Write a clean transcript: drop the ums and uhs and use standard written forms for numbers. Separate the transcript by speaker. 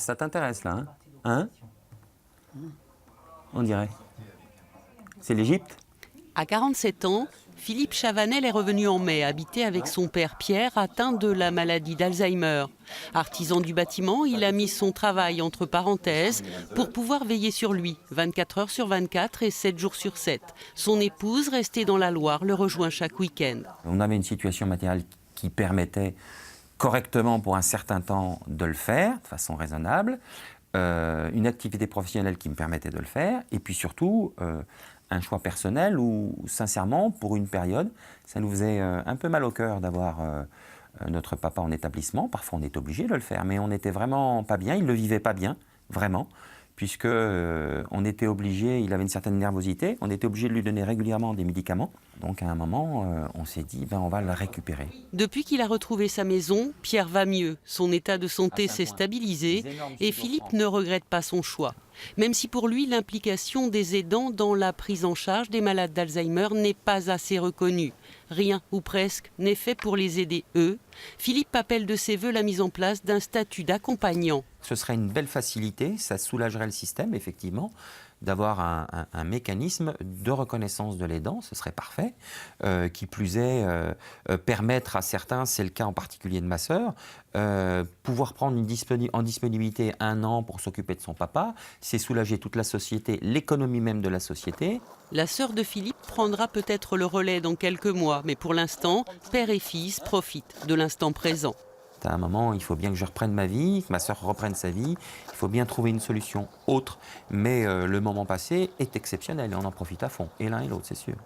Speaker 1: ça t'intéresse là, hein? On dirait. C'est l'Égypte?
Speaker 2: À 47 ans, Philippe Chavanel est revenu en mai habiter avec son père Pierre, atteint de la maladie d'Alzheimer. Artisan du bâtiment, il a mis son travail entre parenthèses pour pouvoir veiller sur lui, 24 heures sur 24 et 7 jours sur 7. Son épouse, restée dans la Loire, le rejoint chaque week-end.
Speaker 1: On avait une situation matérielle qui permettait correctement pour un certain temps de le faire, de façon raisonnable, une activité professionnelle qui me permettait de le faire, et puis surtout un choix personnel où, sincèrement, pour une période, ça nous faisait un peu mal au cœur d'avoir notre papa en établissement. Parfois, on est obligé de le faire, mais on n'était vraiment pas bien, il ne le vivait pas bien, vraiment, puisque on était obligé, il avait une certaine nervosité, on était obligé de lui donner régulièrement des médicaments. Donc à un moment, on s'est dit, on va le récupérer.
Speaker 2: Depuis qu'il a retrouvé sa maison, Pierre va mieux. Son état de santé s'est stabilisé et Philippe ne regrette pas son choix. Même si pour lui, l'implication des aidants dans la prise en charge des malades d'Alzheimer n'est pas assez reconnue. Rien, ou presque, n'est fait pour les aider, eux. Philippe appelle de ses voeux la mise en place d'un statut d'accompagnant.
Speaker 1: Ce serait une belle facilité, ça soulagerait le système, effectivement, d'avoir un mécanisme de reconnaissance de l'aidant, ce serait parfait. Qui plus est, permettre à certains, c'est le cas en particulier de ma sœur, pouvoir prendre en disponibilité 1 an pour s'occuper de son papa, c'est soulager toute la société, l'économie même de la société.
Speaker 2: La sœur de Philippe prendra peut-être le relais dans quelques mois, mais pour l'instant, père et fils profitent de l'instant présent.
Speaker 1: À un moment, il faut bien que je reprenne ma vie, que ma sœur reprenne sa vie. Il faut bien trouver une solution autre. Mais le moment passé est exceptionnel et on en profite à fond, et l'un et l'autre, c'est sûr.